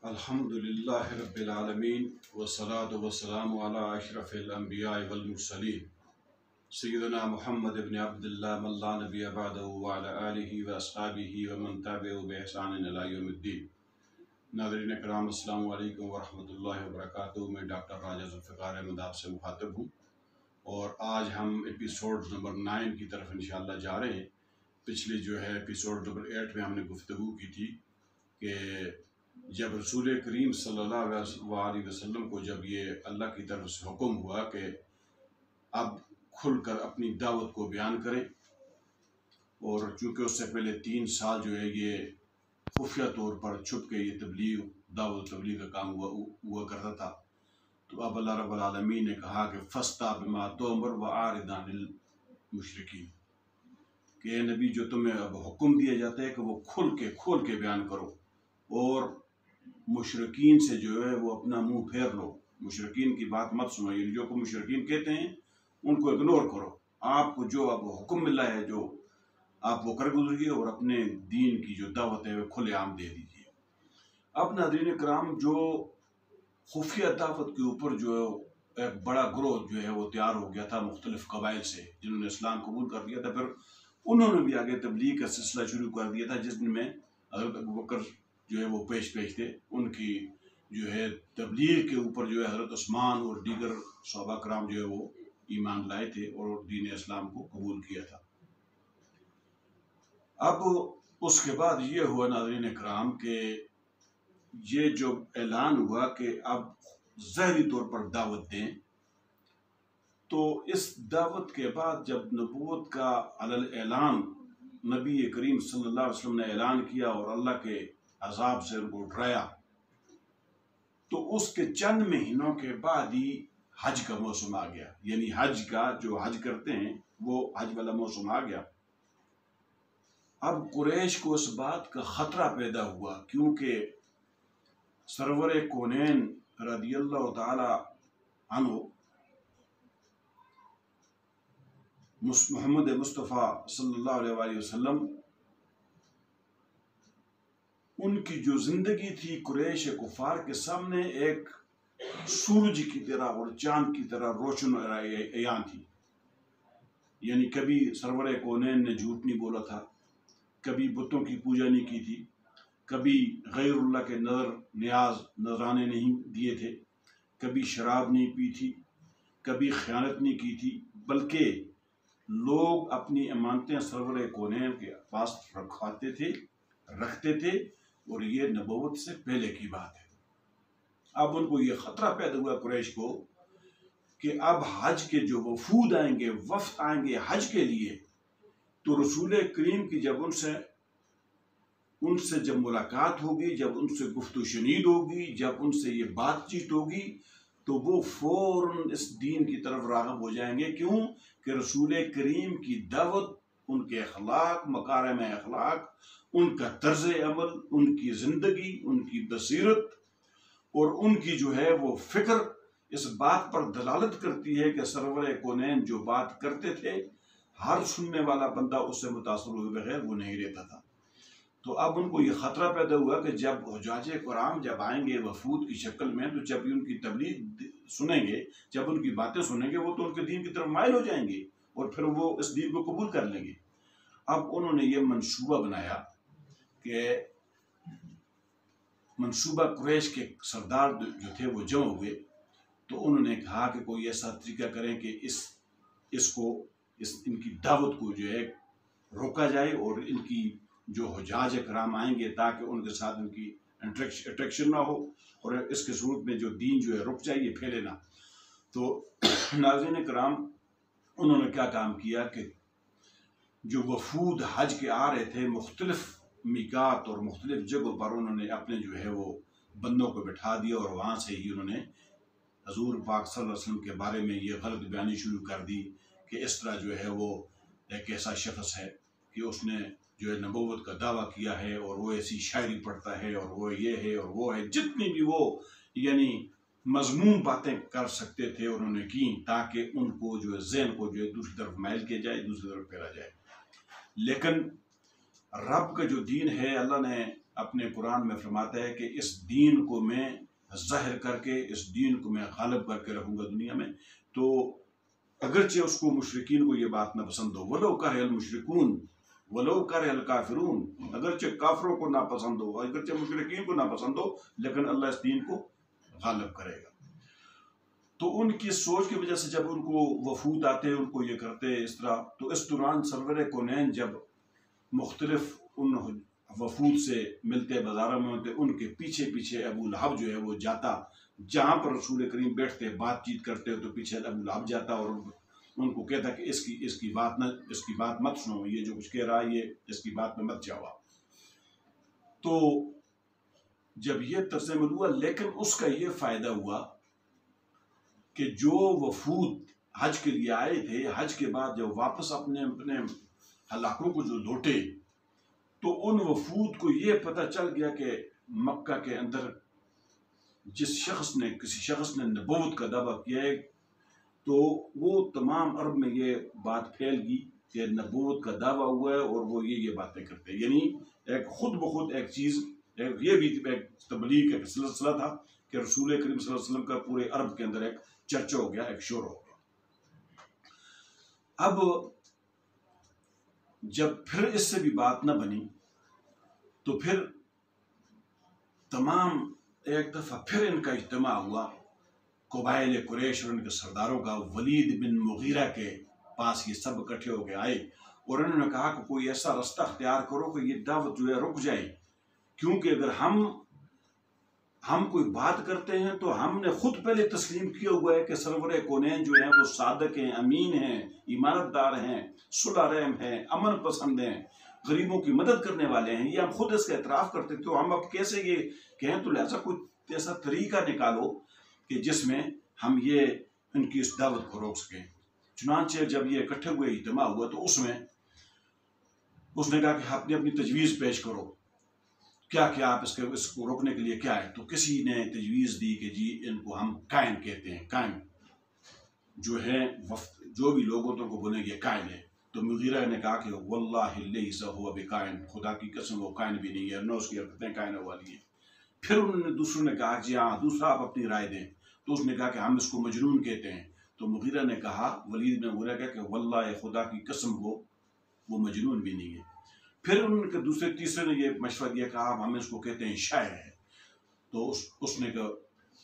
الحمدللہ رب العالمین والصلاة والسلام علی اشرف الانبیاء والمرسلین سیدنا محمد بن عبداللہ من لا نبی بعدہ وعلی آلہ واصحابہ ومن تبعہ بإحسان الی یوم الدین۔ ناظرین کرام السلام علیکم ورحمۃ اللہ وبرکاتہ۔ میں ڈاکٹر راجہ ذوالفقار احمد آپ سے مخاطب ہوں، اور آج ہم ایپیسوڈ نمبر 9 کی طرف انشاءاللہ جا رہے ہیں۔ پچھلی ایپیسوڈ نمبر 8 میں ہم نے گفتگو کی تھی کہ جب رسول کریم صلی اللہ علیہ وسلم کو جب یہ اللہ کی طرف سے حکم ہوا کہ اب کھل کر اپنی دعوت کو بیان کریں، اور چونکہ اس سے پہلے 3 سال جو ہے یہ خفیہ طور پر چھپ کے یہ دعوت تبلیغ کا کام ہوا کرتا تھا، تو اب اللہ رب العالمین نے کہا کہ فَاسْتَعْ بِمَا تُؤْمَرُ وَأَعْرِضْ عَنِ الْمُشْرِكِينَ کہ اے نبی جو تمہیں اب حکم دیا جاتا ہے کہ وہ کھول کے بیان کرو، اور مشرکین سے جو ہے وہ اپنا منہ پھیر لو، مشرکین کی بات مت سنو، یعنی جو کو مشرکین کہتے ہیں ان کو اگنور کرو، آپ کو جو اب حکم ملا ہے جو آپ وہ کر گزریے، اور اپنے دین کی جو دعوت ہے وہ کھلے عام دے دیجیے۔ اب ناظرین کرام، جو خفیہ دعوت کے اوپر جو ایک بڑا گروہ جو ہے وہ تیار ہو گیا تھا مختلف قبائل سے، جنہوں نے اسلام قبول کر لیا تھا، پھر انہوں نے بھی آگے تبلیغ کا سلسلہ شروع کر دیا تھا، جس میں حضرت ابوبکر جو ہے وہ پیش تھے، ان کی جو ہے تبلیغ کے اوپر جو ہے حضرت عثمان اور دیگر صحابہ کرام جو ہے وہ ایمان لائے تھے اور دین اسلام کو قبول کیا تھا۔ اب اس کے بعد یہ ہوا ناظرین کرام کہ یہ جو اعلان ہوا کہ اب ظاہری طور پر دعوت دیں، تو اس دعوت کے بعد جب نبوت کا اعلان نبی کریم صلی اللہ علیہ وسلم نے اعلان کیا اور اللہ کے عذاب سے ان کو ڈرایا، تو اس کے چند مہینوں کے بعد ہی حج کا موسم آ گیا، یعنی حج کا جو حج کرتے ہیں وہ حج والا موسم آ گیا۔ اب قریش کو اس بات کا خطرہ پیدا ہوا، کیونکہ سرور کونین رضی اللہ تعالی عنہ محمد مصطفیٰ صلی اللہ علیہ وسلم، ان کی جو زندگی تھی قریش کفار کے سامنے ایک سورج کی طرح اور چاند کی طرح روشن عیاں تھی، یعنی کبھی سرور کونین نے جھوٹ نہیں بولا تھا، کبھی بتوں کی پوجا نہیں کی تھی، کبھی غیر اللہ کے نذرانے نہیں دیے تھے، کبھی شراب نہیں پی تھی، کبھی خیانت نہیں کی تھی، بلکہ لوگ اپنی امانتیں سرور کونین کے پاس رکھتے تھے، اور یہ نبوت سے پہلے کی بات ہے۔ اب ان کو یہ خطرہ پیدا ہوا قریش کو کہ اب حج کے جو وفود آئیں گے، وفد آئیں گے حج کے لیے، تو رسول کریم کی جب ان سے جب ملاقات ہوگی، جب ان سے گفت و شنید ہوگی، جب ان سے یہ بات چیت ہوگی، تو وہ فوراً اس دین کی طرف راغب ہو جائیں گے۔ کیوں کہ رسول کریم کی دعوت، ان کے اخلاق، مکارم اخلاق، ان کا طرز عمل، ان کی زندگی، ان کی بصیرت اور ان کی جو ہے وہ فکر اس بات پر دلالت کرتی ہے کہ سرور کونین جو بات کرتے تھے، ہر سننے والا بندہ اس سے متاثر ہوئے بغیر وہ نہیں رہتا تھا۔ تو اب ان کو یہ خطرہ پیدا ہوا کہ جب حجاج کرام جب آئیں گے وفود کی شکل میں، تو جب ان کی تبلیغ سنیں گے، جب ان کی باتیں سنیں گے، وہ تو ان کے دین کی طرف مائل ہو جائیں گے اور پھر وہ اس دین کو قبول کر لیں گے۔ اب انہوں نے یہ منصوبہ بنایا کہ قریش کے سردار جو تھے وہ جمع ہوئے، تو انہوں نے کہا کہ کوئی ایسا طریقہ کریں کہ ان کی دعوت کو جو ہے روکا جائے، اور ان کی جو حجاج کرام آئیں گے تاکہ ان کے ساتھ ان کی اٹریکشن نہ ہو، اور اس کے صورت میں جو دین جو ہے رک جائے، یہ پھیلے نہ۔ تو ناظرین کرام، انہوں نے کیا کام کیا کہ جو وفود حج کے آ رہے تھے، مختلف میقات اور مختلف جگہوں پر انہوں نے اپنے جو ہے وہ بندوں کو بٹھا دیا، اور وہاں سے ہی انہوں نے حضور پاک صلی اللہ علیہ وسلم کے بارے میں یہ غلط بیانی شروع کر دی کہ اس طرح جو ہے وہ ایک ایسا شخص ہے کہ اس نے جو ہے نبوت کا دعویٰ کیا ہے، اور وہ ایسی شاعری پڑھتا ہے، اور وہ یہ ہے اور وہ ہے، جتنی بھی وہ یعنی مضمون باتیں کر سکتے تھے انہوں نے کی، تاکہ ان کو جو ہے ذہن کو جو ہے دوسری طرف مائل کیا جائے، دوسری طرف پھیرا جائے۔ لیکن رب کا جو دین ہے، اللہ نے اپنے قرآن میں فرماتا ہے کہ اس دین کو میں ظاہر کر کے، اس دین کو میں غالب کر کے رہوں گا دنیا میں، تو اگرچہ اس کو مشرکین کو یہ بات نہ پسند ہو، وَلَوْ كَرِهَ الْمُشْرِكُونَ وَلَوْ كَرِهَ الْكَافِرُونَ، اگرچہ کافروں کو ناپسند ہو، اگرچہ مشرکین کو ناپسند ہو، لیکن اللہ اس دین کو غالب کرے گا۔ تو ان کی سوچ کی وجہ سے جب ان کو وفود آتے، ان کو یہ کرتے اس طرح، تو اس دوران سرور کونین جب مختلف ان وفود سے ملتے، بازاروں میں ہوتے، ان کے پیچھے پیچھے ابو لہب جو ہے وہ جاتا، جہاں پر رسول کریم بیٹھتے بات چیت کرتے تو پیچھے ابو لہب جاتا اور ان کو کہتا کہ اس کی بات مت سنو، یہ جو کچھ کہہ رہا ہے یہ اس کی بات میں مت جاؤ۔ تو جب یہ طرز عمل ہوا، لیکن اس کا یہ فائدہ ہوا کہ جو وفود حج کے لیے آئے تھے، حج کے بعد جب واپس اپنے علاقوں کو جو لوٹے، تو ان وفود کو یہ پتہ چل گیا کہ مکہ کے اندر کسی شخص نے نبوت کا دعویٰ کیا ہے، تو وہ تمام عرب میں یہ بات پھیل گئی کہ نبوت کا دعویٰ ہوا ہے اور وہ یہ باتیں کرتے ہیں، یعنی ایک خود بخود ایک چیز، یہ بھی ایک تبلیغ کا سلسلہ تھا کہ رسول کریم صلی اللہ علیہ وسلم کا پورے عرب کے اندر ایک چرچا ہو گیا، ایک شور ہو گیا۔ اب جب پھر اس سے بھی بات نہ بنی تو پھر تمام ایک دفعہ پھر ان کا اجتماع ہوا، قبائل قریش اور ان کے سرداروں کا، ولید بن مغیرہ کے پاس یہ سب اکٹھے ہو کے آئے اور انہوں نے کہا کہ کوئی ایسا رستہ اختیار کرو کہ یہ دعوت جو ہے رک جائے، کیونکہ اگر ہم کوئی بات کرتے ہیں تو ہم نے خود پہلے تسلیم کیا ہوا ہے کہ سرور کونین جو ہیں وہ صادق ہیں، امین ہیں، ایمانت دار ہیں، صلح رحم ہیں، امن پسند ہیں، غریبوں کی مدد کرنے والے ہیں، یہ ہم خود اس کا اعتراف کرتے تھے، تو ہم اب کیسے یہ کہیں؟ تو لہذا کوئی ایسا طریقہ نکالو کہ جس میں ہم یہ ان کی اس دعوت کو روک سکیں۔ چنانچہ جب یہ اکٹھے ہوئے اجتماع ہوا تو اس نے کہا کہ اپنی اپنی تجویز پیش کرو، کیا آپ اس کو روکنے کے لیے کیا ہے؟ تو کسی نے تجویز دی کہ جی ان کو ہم کائن کہتے ہیں، کائن جو ہے جو بھی لوگوں تو کو بولیں گے کائن ہے۔ تو مغیرہ نے کہا کہ واللہ لیس ہوا بکائن، خدا کی قسم وہ کائن بھی نہیں ہے، نہ اس کی حرکتیں کائن والی ہیں۔ پھر انہوں نے دوسروں نے کہا جی ہاں دوسرا آپ اپنی رائے دیں، تو اس نے کہا کہ ہم اس کو مجنون کہتے ہیں۔ تو مغیرہ نے کہا، ولید نے مغیرہ کہا کہ واللہ خدا کی قسم وہ مجنون بھی نہیں ہے۔ پھر انہوں نے دوسرے تیسرے نے یہ مشورہ دیا کہ ہم اس کو کہتے ہیں شاعر ہے۔ تو اس نے کہا،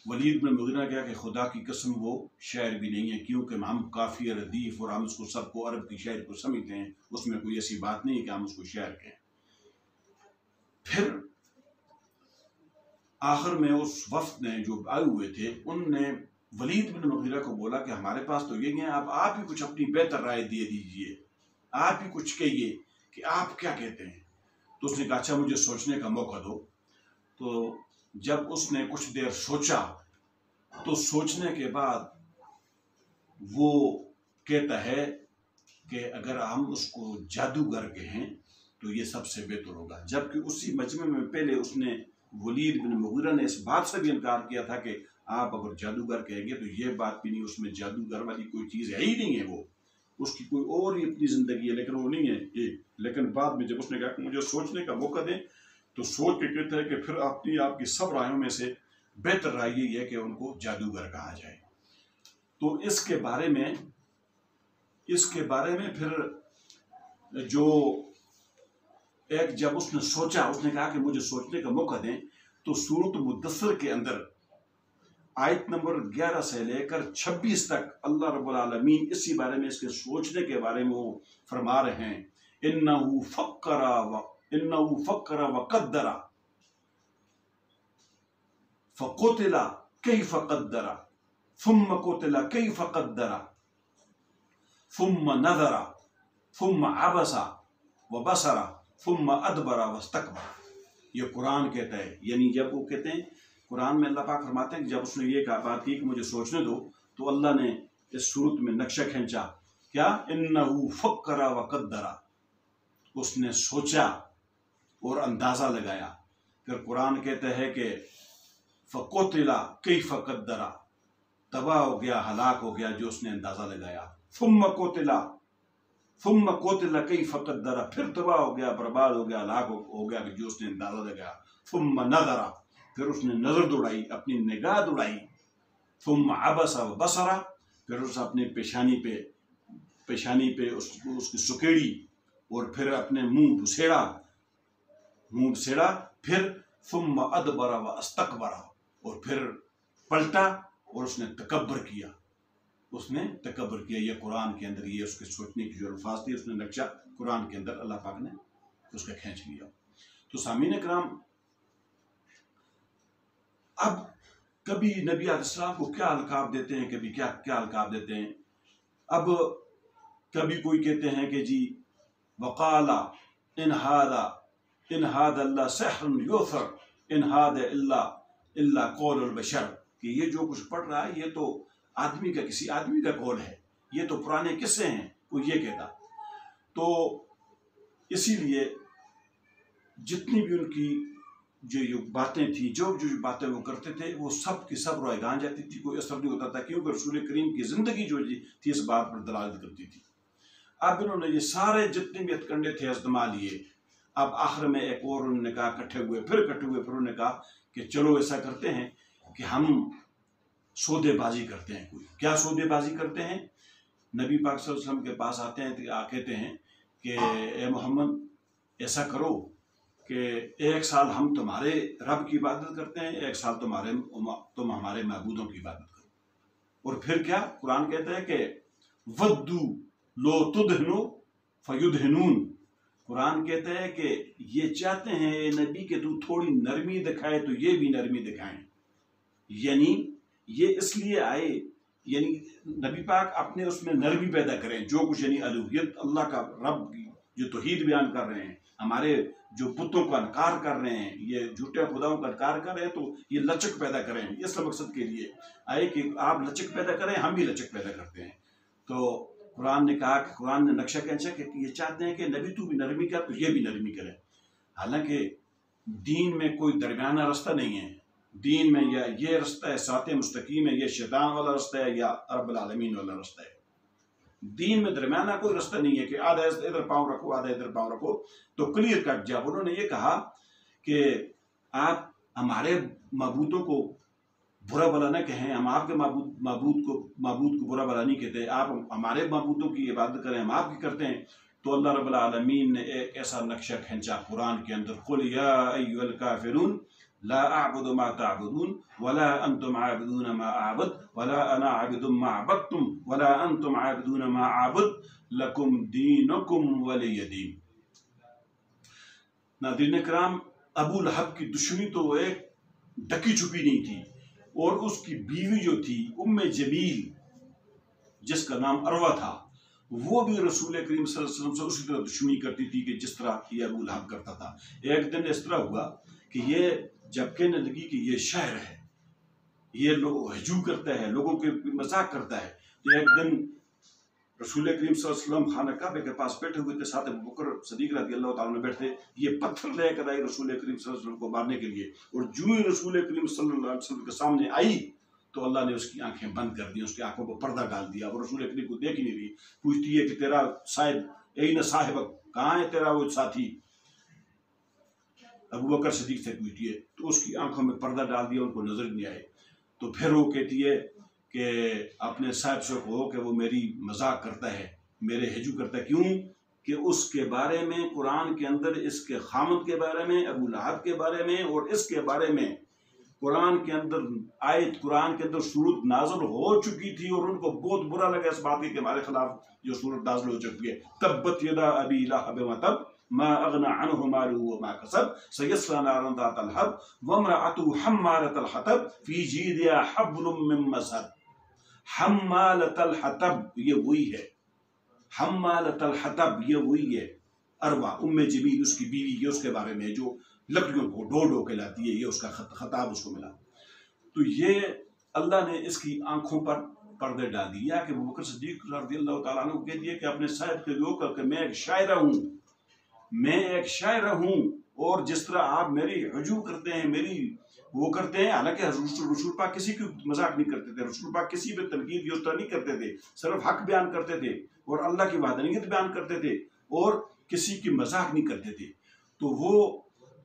ولید بن مغیرہ نے کہا کہ خدا کی قسم وہ شاعر بھی نہیں ہے، کیونکہ ہم کافی ردیف اور ہم اس کو سب کو عرب کی شاعر کو سمجھتے ہیں، اس میں کوئی ایسی بات نہیں ہے کہ ہم اس کو شاعر کہیں۔ پھر آخر میں اس وفد نے جو آئے ہوئے تھے ان نے ولید بن مغیرہ کو بولا کہ ہمارے پاس تو یہ ہیں، آپ ہی کچھ اپنی بہتر رائے دے دیجئے، آپ ہی کچھ کہیے کہ آپ کیا کہتے ہیں۔ تو اس نے کہا اچھا مجھے سوچنے کا موقع دو۔ تو جب اس نے کچھ دیر سوچا تو سوچنے کے بعد وہ کہتا ہے کہ اگر ہم اس کو جادوگر کہیں تو یہ سب سے بہتر ہوگا، جبکہ اسی مجمع میں پہلے اس نے ولید بن مغیرہ نے اس بات سے بھی انکار کیا تھا کہ آپ اگر جادوگر کہیں گے تو یہ بات بھی نہیں، اس میں جادوگر والی کوئی چیز ہے ہی نہیں ہے، وہ اس کی کوئی اور ہی اپنی زندگی ہے، لیکن وہ نہیں ہے یہ۔ لیکن بعد میں جب اس نے کہا کہ مجھے سوچنے کا موقع دیں تو سوچ کے کہتا ہے کہ پھر آپ کی سب رائےوں میں سے بہتر رائے یہ ہے کہ ان کو جادوگر کہا جائے۔ تو اس کے بارے میں پھر جو ایک جب اس نے سوچا، اس نے کہا کہ مجھے سوچنے کا موقع دیں، تو سورۃ مدثر کے اندر آیت نمبر 11 سے لے کر 26 تک اللہ رب العالمین اسی بارے میں، اس کے سوچنے کے بارے میں وہ فرما رہے ہیں، انہو فکر وقدر فقتل کیف قدر ثم قتل کیف قدر ثم نظر ثم عبس وبصر ثم ادبر واستکبر۔ یہ قرآن کہتا ہے، یعنی جب وہ کہتے ہیں قرآن میں اللہ پاک فرماتے ہیں کہ جب اس نے یہ بات کی کہ مجھے سوچنے دو، تو اللہ نے اس صورت میں نقشہ کھینچا، کیا؟ انہو فکر وقدر، اس نے سوچا اور اندازہ لگایا۔ پھر قرآن کہتا ہے کہ فقتل کیف قدر، تباہ ہو گیا، ہلاک ہو گیا جو اس نے اندازہ لگایا۔ ثم قتل کیف قدر، پھر تباہ ہو گیا، برباد ہو گیا، ہلاک ہو گیا جو اس نے اندازہ لگایا۔ ثم نظر، پھر اس نے نظر دوڑائی، اپنی نگاہ دوڑائی، ثم عبس وبصر، پھر اس اپنے پیشانی پہ اس کی سکیڑی، اور پھر اپنے منہ بسیڑا، پھر ثم ادبر واستکبر، اور پھر پلٹا اور اس نے تکبر کیا، یہ قرآن کے اندر، یہ اس کے سوچنے کی جو الفاظ تھی، اس نے نقشہ قرآن کے اندر اللہ پاک نے اس کا کھینچ لیا۔ تو سامعین کرام، اب کبھی نبی علیہ السلام کو کیا القاب دیتے ہیں، کبھی کیا القاب دیتے ہیں۔ اب کبھی کوئی کہتے ہیں کہ جی وقال ان هذا اللہ سحر یؤثر ان هذا الا قول البشر، کہ یہ جو کچھ پڑھ رہا ہے یہ تو کسی آدمی کا قول ہے، یہ تو پرانے قصے ہیں، وہ یہ کہتا۔ تو اسی لیے جتنی بھی ان کی جو باتیں تھیں، جو باتیں وہ کرتے تھے، وہ سب کی سب رائگان جاتی تھی، کوئی اثر نہیں ہوتا تھا، کیونکہ رسول کریم کی زندگی جو تھی اس بات پر دلالت کرتی تھی۔ اب انہوں نے یہ سارے جتنے بھی ہتھ کنڈے تھے ازدما لیے۔ اب آخر میں ایک اور انہوں نے کہا، کٹھے ہوئے پھر انہوں نے کہا کہ چلو ایسا کرتے ہیں کہ ہم سودے بازی کرتے ہیں۔ کوئی کیا سودے بازی کرتے ہیں؟ نبی پاک صلی اللہ علیہ وسلم کے پاس آتے ہیں، کہتے ہیں کہ اے محمد ایسا کرو کہ 1 سال ہم تمہارے رب کی عبادت کرتے ہیں، 1 سال تم ہمارے معبودوں کی عبادت کرو۔ اور پھر کیا قرآن کہتا ہے کہ ودو لو تدہنو فیدہنون، قرآن کہتا ہے کہ یہ چاہتے ہیں اے نبی کہ تو تھوڑی نرمی دکھائے تو یہ بھی نرمی دکھائیں، یعنی یہ اس لیے آئے، یعنی نبی پاک اپنے اس میں نرمی پیدا کریں، جو کچھ یعنی الوہیت اللہ کا، رب کی جو توحید بیان کر رہے ہیں، ہمارے جو بتوں کا انکار کر رہے ہیں، یہ جھوٹے خداؤں کا انکار کر رہے ہیں، تو یہ لچک پیدا کریں، اس مقصد کے لیے آئے کہ آپ لچک پیدا کریں، ہم بھی لچک پیدا کرتے ہیں۔ تو قرآن نے کہا کہ قرآن نے نقشہ کھینچا کہ یہ چاہتے ہیں کہ نبی تو بھی نرمی کر تو یہ بھی نرمی کرے۔ حالانکہ دین میں کوئی درمیانہ رستہ نہیں ہے، دین میں یا یہ رستہ ہے صراط مستقیم ہے، یہ شیطان والا رستہ ہے، یا رب العالمین والا رستہ ہے۔ دین میں درمیانہ کوئی رستہ نہیں ہے کہ آدھا ادھر پاؤں رکھو آدھا ادھر پاؤں رکھو۔ تو کلیئر کٹ جب انہوں نے یہ کہا کہ آپ ہمارے معبودوں کو برا بلا نہ کہیں، ہم آپ کے معبود کو برا بلا نہیں کہتے، آپ ہمارے معبودوں کی عبادت کریں، ہم آپ کی کرتے ہیں، تو اللہ رب العالمین نے ایک ایسا نقشہ کھینچا قرآن کے اندر، قل یا ایھا الکافرون لا اعبد ما تعبدون ولا انتم عابدون ما اعبد ولا انا عابد ما عبدتم ولا انتم عابدون ما اعبد لکم دینکم ولی دین۔ ناظرین کرام، ابو لہب کی دشمنی تو ایک ڈکی چھپی نہیں تھی، اور اس کی بیوی جو تھی ام جمیل، جس کا نام عروہ تھا، وہ بھی رسول کریم صلی اللہ علیہ وسلم سے اسی طرح دشمنی کرتی تھی کہ جس طرح یہ ابو لہب کرتا تھا۔ ایک دن اس طرح ہوا کہ یہ جب کہنے لگی کہ یہ شاعر ہے، یہ لوگ ہجو کرتا ہے، لوگوں کے مذاق کرتا ہے، تو ایک دن رسول کریم صلی اللہ علیہ وسلم خانہ کعبہ کے پاس بیٹھے ہوئے تھے، ساتھ ابو بکر صدیق رضی اللہ تعالیٰ عنہ بیٹھے، یہ پتھر لے کر آئی رسول کریم صلی اللہ علیہ وسلم کو مارنے کے لیے، اور جو ہی رسول کریم صلی اللہ علیہ وسلم کے سامنے آئی تو اللہ نے اس کی آنکھیں بند کر دی، اس کی آنکھوں کو پردہ ڈال دیا، اور رسول کریم کو دیکھ ہی نہیں رہی، پوچھتی ہے کہ تیرا صاحب این صاحبک، کہاں ہے تیرا وہ ساتھی؟ ابو بکر صدیق سے پوچھتی ہے، تو اس کی آنکھوں میں پردہ ڈال دیا، ان کو نظر نہیں آئے۔ تو پھر وہ کہتی ہے کہ اپنے صاحب سے کہو کہ وہ میری مذاق کرتا ہے، میرے ہجو کرتا ہے، کیوں کہ اس کے بارے میں قرآن کے اندر، اس کے خامد کے بارے میں، ابو لہب کے بارے میں اور اس کے بارے میں قرآن کے اندر صورت نازل ہو چکی تھی، اور ان کو بہت برا لگا اس بات کے ہمارے خلاف جو صورت نازل ہو چکی ہے، تبت یدا ابی لہب وتب ما اغنى عنه ماله وما كسب سيصلى نارا ذات لہب وامرأته حمالة الحطب في جيدها حبل من مسد۔ حمالة الحطب یہ وہی ہے، حمالة الحطب یہ وہی ہے، عروہ ام جمیل اس کی بیوی، یہ اس کے بارے میں جو لکڑیوں کو ڈھو کے لاتی ہے، یہ اس کا خطاب اس کو ملا۔ تو یہ اللہ نے اس کی آنکھوں پر پردے ڈال دیا کہ ابو بکر صدیق رضی اللہ تعالیٰ عنہ کہہ دیا کہ اپنے صاحب کے رو کر کہ میں ایک شاعرہ ہوں، اور جس طرح آپ میری ہجو کرتے ہیں، میری وہ کرتے ہیں، حالانکہ رسول پاک کسی کی مذاق نہیں کرتے تھے، رسول پاک کسی پہ تنقید اس طرح نہیں کرتے تھے، صرف حق بیان کرتے تھے اور اللہ کی وحدانیت بیان کرتے تھے، اور کسی کی مذاق نہیں کرتے تھے۔ تو وہ